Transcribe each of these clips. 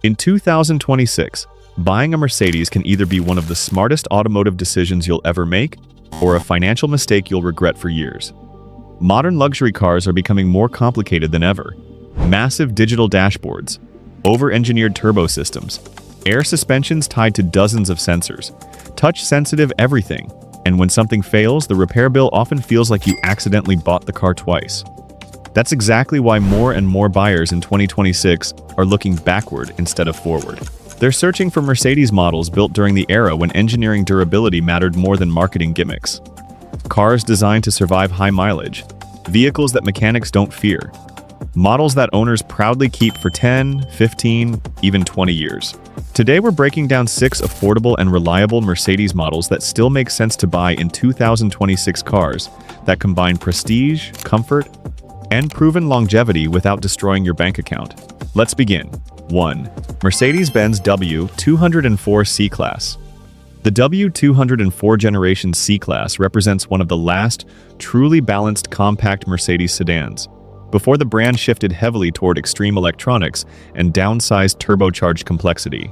In 2026, buying a Mercedes can either be one of the smartest automotive decisions you'll ever make, or a financial mistake you'll regret for years. Modern luxury cars are becoming more complicated than ever. Massive digital dashboards, over-engineered turbo systems, air suspensions tied to dozens of sensors, touch-sensitive everything, and when something fails, the repair bill often feels like you accidentally bought the car twice. That's exactly why more and more buyers in 2026 are looking backward instead of forward. They're searching for Mercedes models built during the era when engineering durability mattered more than marketing gimmicks. Cars designed to survive high mileage, vehicles that mechanics don't fear, models that owners proudly keep for 10, 15, even 20 years. Today we're breaking down 6 affordable and reliable Mercedes models that still make sense to buy in 2026 cars that combine prestige, comfort, and proven longevity without destroying your bank account. Let's begin. 1. Mercedes Benz W204 C-Class. The W204 Generation C-Class represents one of the last truly balanced compact Mercedes sedans, before the brand shifted heavily toward extreme electronics and downsized turbocharged complexity.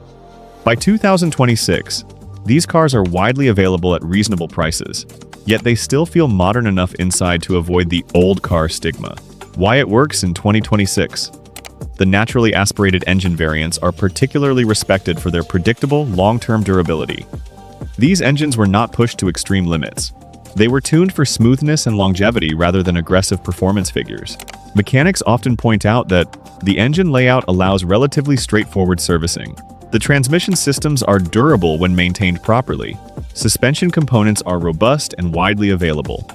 By 2026, these cars are widely available at reasonable prices, yet they still feel modern enough inside to avoid the old car stigma. Why it works in 2026. The naturally aspirated engine variants are particularly respected for their predictable, long-term durability. These engines were not pushed to extreme limits. They were tuned for smoothness and longevity rather than aggressive performance figures. Mechanics often point out that the engine layout allows relatively straightforward servicing. The transmission systems are durable when maintained properly. Suspension components are robust and widely available.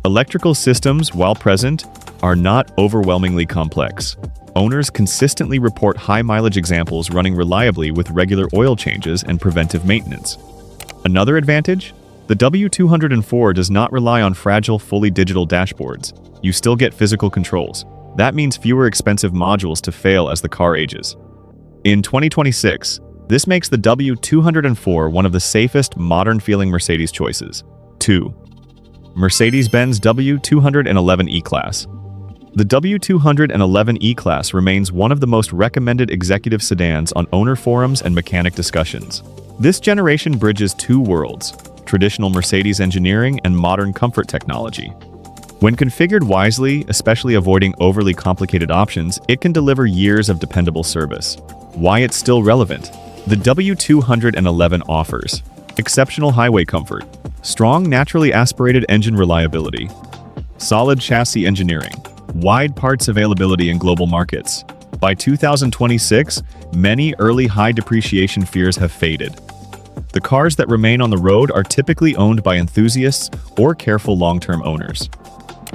Electrical systems, while present, are not overwhelmingly complex. Owners consistently report high-mileage examples running reliably with regular oil changes and preventive maintenance. Another advantage? The W204 does not rely on fragile, fully digital dashboards. You still get physical controls. That means fewer expensive modules to fail as the car ages. In 2026, this makes the W204 one of the safest, modern-feeling Mercedes choices. 2. Mercedes Benz W211 E-Class. The W211 E-Class remains one of the most recommended executive sedans on owner forums and mechanic discussions. This generation bridges two worlds: traditional Mercedes engineering and modern comfort technology. When configured wisely, especially avoiding overly complicated options, it can deliver years of dependable service. Why it's still relevant? The W211 offers exceptional highway comfort, strong naturally aspirated engine reliability, solid chassis engineering, wide parts availability in global markets. By 2026, many early high depreciation fears have faded. The cars that remain on the road are typically owned by enthusiasts or careful long-term owners.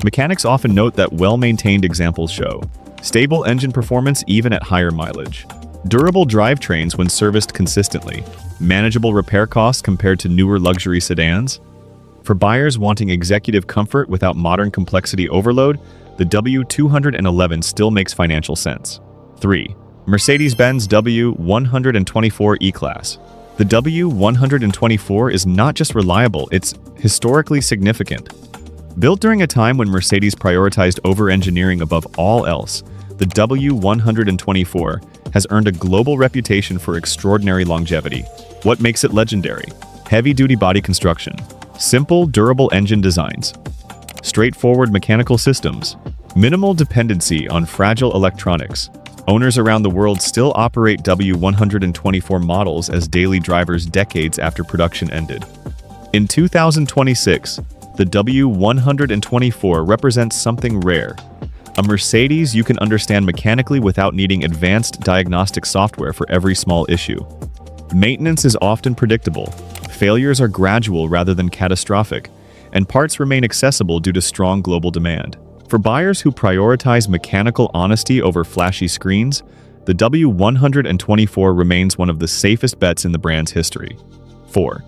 Mechanics often note that well-maintained examples show stable engine performance even at higher mileage, durable drivetrains when serviced consistently, manageable repair costs compared to newer luxury sedans. For buyers wanting executive comfort without modern complexity overload, the W211 still makes financial sense. 3. Mercedes-Benz W124 E-Class. The W124 is not just reliable, it's historically significant. Built during a time when Mercedes prioritized over-engineering above all else, the W124 has earned a global reputation for extraordinary longevity. What makes it legendary? Heavy-duty body construction, simple, durable engine designs, straightforward mechanical systems, minimal dependency on fragile electronics. Owners around the world still operate W124 models as daily drivers decades after production ended. In 2026, the W124 represents something rare. A Mercedes you can understand mechanically without needing advanced diagnostic software for every small issue. Maintenance is often predictable, failures are gradual rather than catastrophic, and parts remain accessible due to strong global demand. For buyers who prioritize mechanical honesty over flashy screens, the W124 remains one of the safest bets in the brand's history. 4.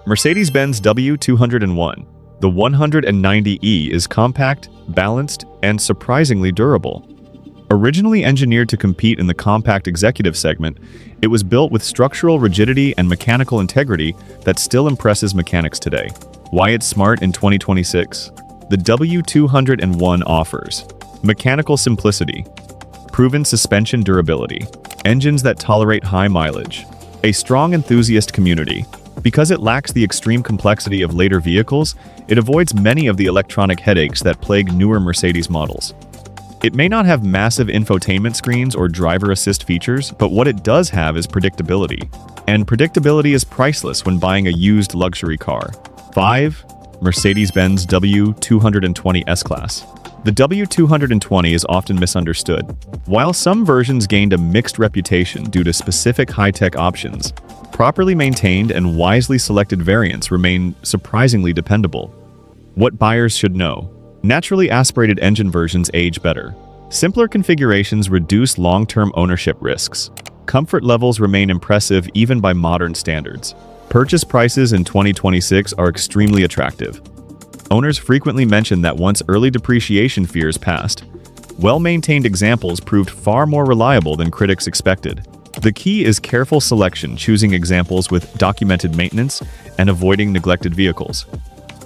Mercedes-Benz W201. The 190E is compact, balanced, and surprisingly durable. Originally engineered to compete in the compact executive segment, it was built with structural rigidity and mechanical integrity that still impresses mechanics today. Why it's smart in 2026? The W201 offers mechanical simplicity, Proven suspension durability. Engines that tolerate high mileage. A strong enthusiast community. Because it lacks the extreme complexity of later vehicles, it avoids many of the electronic headaches that plague newer Mercedes models. It may not have massive infotainment screens or driver assist features, but what it does have is predictability. And predictability is priceless when buying a used luxury car. 5. Mercedes Benz W220 S-Class. The W220 is often misunderstood. While some versions gained a mixed reputation due to specific high-tech options, properly maintained and wisely selected variants remain surprisingly dependable. What buyers should know. Naturally aspirated engine versions age better. Simpler configurations reduce long-term ownership risks. Comfort levels remain impressive even by modern standards. Purchase prices in 2026 are extremely attractive. Owners frequently mention that once early depreciation fears passed, well-maintained examples proved far more reliable than critics expected. The key is careful selection, choosing examples with documented maintenance and avoiding neglected vehicles.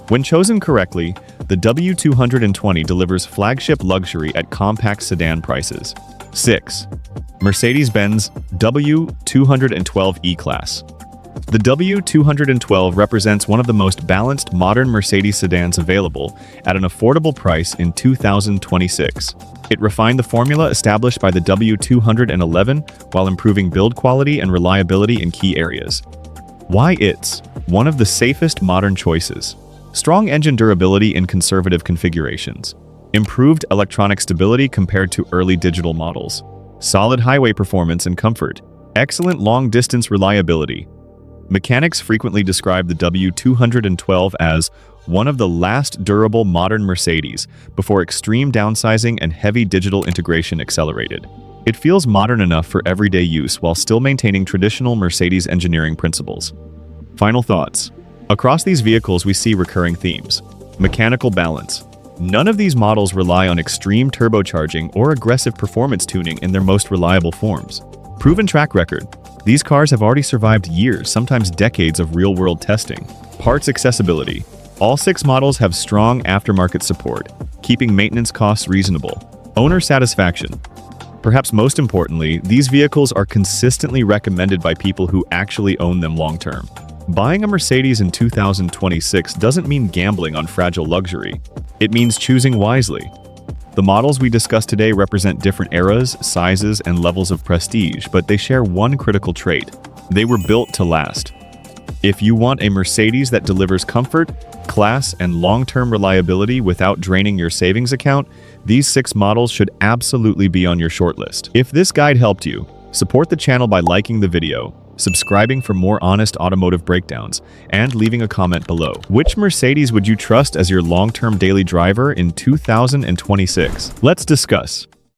When chosen correctly, the W220 delivers flagship luxury at compact sedan prices. 6. Mercedes-Benz W212 E-Class. The W212 represents one of the most balanced modern Mercedes sedans available at an affordable price in 2026. It refined the formula established by the W211 while improving build quality and reliability in key areas. Why it's one of the safest modern choices. Strong engine durability in conservative configurations. Improved electronic stability compared to early digital models. Solid highway performance and comfort. Excellent long-distance reliability. Mechanics frequently describe the W212 as one of the last durable modern Mercedes before extreme downsizing and heavy digital integration accelerated. It feels modern enough for everyday use while still maintaining traditional Mercedes engineering principles. Final thoughts. Across these vehicles we see recurring themes. Mechanical balance. None of these models rely on extreme turbocharging or aggressive performance tuning in their most reliable forms. Proven track record. These cars have already survived years, sometimes decades of real-world testing. Parts accessibility. All 6 models have strong aftermarket support, keeping maintenance costs reasonable. Owner satisfaction. Perhaps most importantly, these vehicles are consistently recommended by people who actually own them long-term. Buying a Mercedes in 2026 doesn't mean gambling on fragile luxury. It means choosing wisely. The models we discussed today represent different eras, sizes, and levels of prestige, but they share one critical trait. They were built to last. If you want a Mercedes that delivers comfort, class, and long-term reliability without draining your savings account, these 6 models should absolutely be on your shortlist. If this guide helped you, support the channel by liking the video, subscribing for more honest automotive breakdowns, and leaving a comment below. Which Mercedes would you trust as your long-term daily driver in 2026? Let's discuss.